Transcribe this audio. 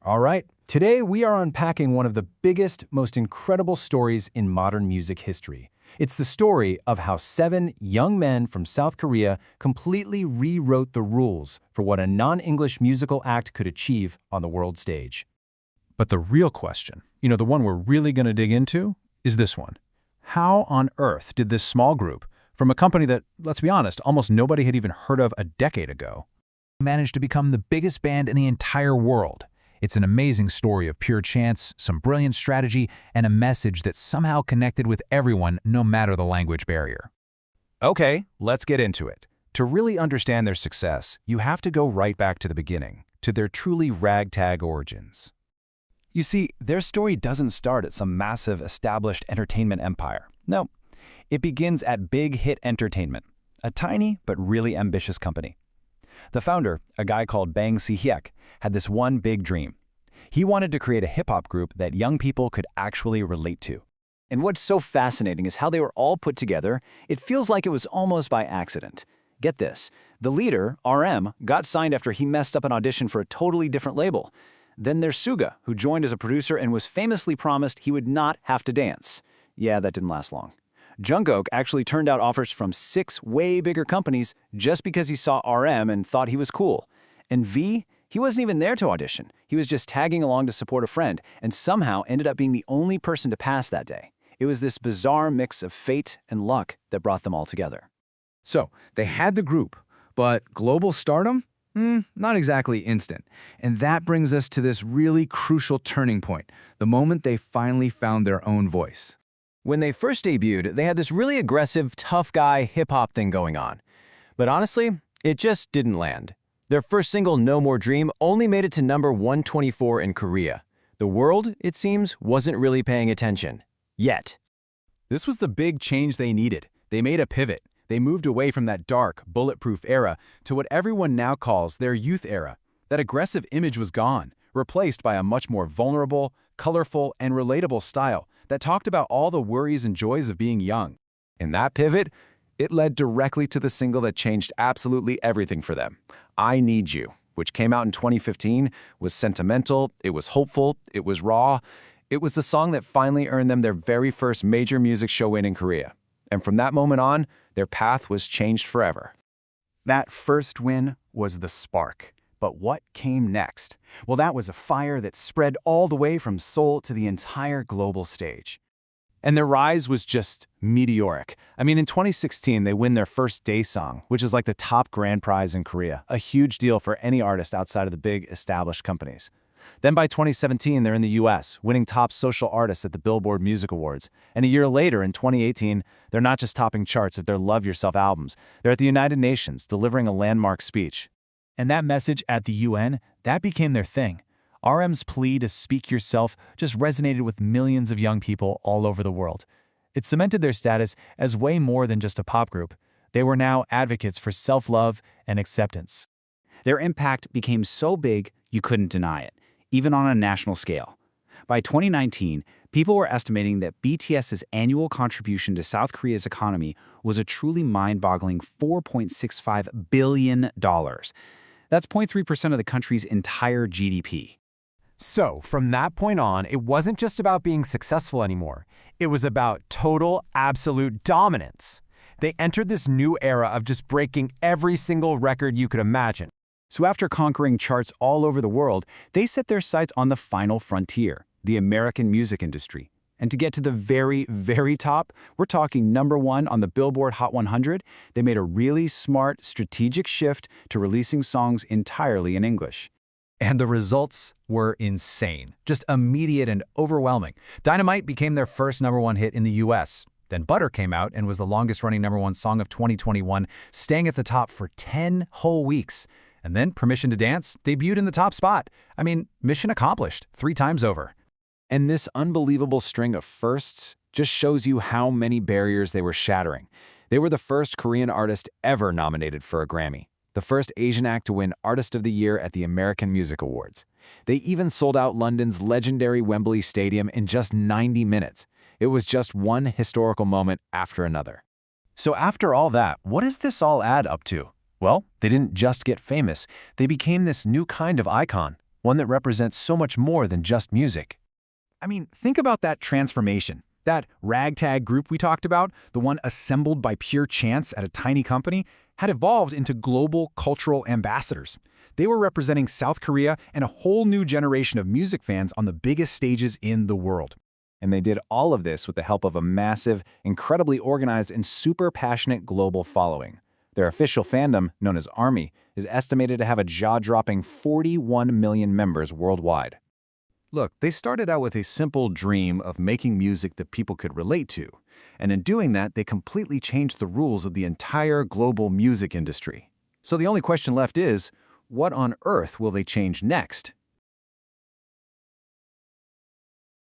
All right, today we are unpacking one of the biggest, most incredible stories in modern music history. It's the story of how 7 young men from South Korea completely rewrote the rules for what a non-English musical act could achieve on the world stage. But the real question, the one we're really going to dig into, is this one. How on earth did this small group, from a company that, let's be honest, almost nobody had even heard of a decade ago, manage to become the biggest band in the entire world? It's an amazing story of pure chance, some brilliant strategy, and a message that somehow connected with everyone, no matter the language barrier. Okay, let's get into it. To really understand their success, you have to go right back to the beginning, to their truly ragtag origins. You see, their story doesn't start at some massive, established entertainment empire. No, it begins at Big Hit Entertainment, a tiny but really ambitious company. The founder, a guy called Bang Si-hyuk, had this one big dream. He wanted to create a hip-hop group that young people could actually relate to. And what's so fascinating is how they were all put together. It feels like it was almost by accident. Get this, the leader, RM, got signed after he messed up an audition for a totally different label. Then there's Suga, who joined as a producer and was famously promised he would not have to dance. Yeah, that didn't last long. Jungkook actually turned out offers from 6 way bigger companies just because he saw RM and thought he was cool. And V, he wasn't even there to audition. He was just tagging along to support a friend and somehow ended up being the only person to pass that day. It was this bizarre mix of fate and luck that brought them all together. So, they had the group, but global stardom? Not exactly instant. And that brings us to this really crucial turning point, the moment they finally found their own voice. When they first debuted, they had this really aggressive, tough guy hip-hop thing going on. But honestly, it just didn't land. Their first single, No More Dream, only made it to number 124 in Korea. The world, it seems, wasn't really paying attention. Yet. This was the big change they needed. They made a pivot. They moved away from that dark, bulletproof era to what everyone now calls their youth era. That aggressive image was gone, replaced by a much more vulnerable, colorful, and relatable style that talked about all the worries and joys of being young. And that pivot, it led directly to the single that changed absolutely everything for them. I Need You, which came out in 2015, was sentimental, it was hopeful, it was raw. It was the song that finally earned them their very first major music show win in Korea. And from that moment on, their path was changed forever. That first win was the spark. But what came next? Well, that was a fire that spread all the way from Seoul to the entire global stage. And their rise was just meteoric. In 2016, they win their first day song, which is like the top grand prize in Korea, a huge deal for any artist outside of the big established companies. Then by 2017, they're in the US, winning top social artists at the Billboard Music Awards. And a year later, in 2018, they're not just topping charts of their Love Yourself albums. They're at the United Nations, delivering a landmark speech. And that message at the UN, that became their thing. RM's plea to speak yourself just resonated with millions of young people all over the world. It cemented their status as way more than just a pop group. They were now advocates for self-love and acceptance. Their impact became so big, you couldn't deny it, even on a national scale. By 2019, people were estimating that BTS's annual contribution to South Korea's economy was a truly mind-boggling $4.65 billion. That's 0.3% of the country's entire GDP. So, from that point on, it wasn't just about being successful anymore. It was about total, absolute dominance. They entered this new era of just breaking every single record you could imagine. So after conquering charts all over the world, they set their sights on the final frontier, the American music industry. And to get to the very, very top, we're talking #1 on the Billboard Hot 100, they made a really smart, strategic shift to releasing songs entirely in English. And the results were insane, just immediate and overwhelming. Dynamite became their first #1 hit in the US. Then Butter came out and was the longest-running #1 song of 2021, staying at the top for 10 whole weeks. And then Permission to Dance debuted in the top spot. Mission accomplished 3 times over. And this unbelievable string of firsts just shows you how many barriers they were shattering. They were the first Korean artist ever nominated for a Grammy, the first Asian act to win Artist of the Year at the American Music Awards. They even sold out London's legendary Wembley Stadium in just 90 minutes. It was just one historical moment after another. So after all that, what does this all add up to? Well, they didn't just get famous. They became this new kind of icon. one that represents so much more than just music. I mean, think about that transformation. That ragtag group we talked about, the one assembled by pure chance at a tiny company, had evolved into global cultural ambassadors. They were representing South Korea and a whole new generation of music fans on the biggest stages in the world. And they did all of this with the help of a massive, incredibly organized, and super passionate global following. Their official fandom, known as ARMY, is estimated to have a jaw-dropping 41 million members worldwide. Look, they started out with a simple dream of making music that people could relate to, and in doing that, they completely changed the rules of the entire global music industry. So the only question left is, what on earth will they change next?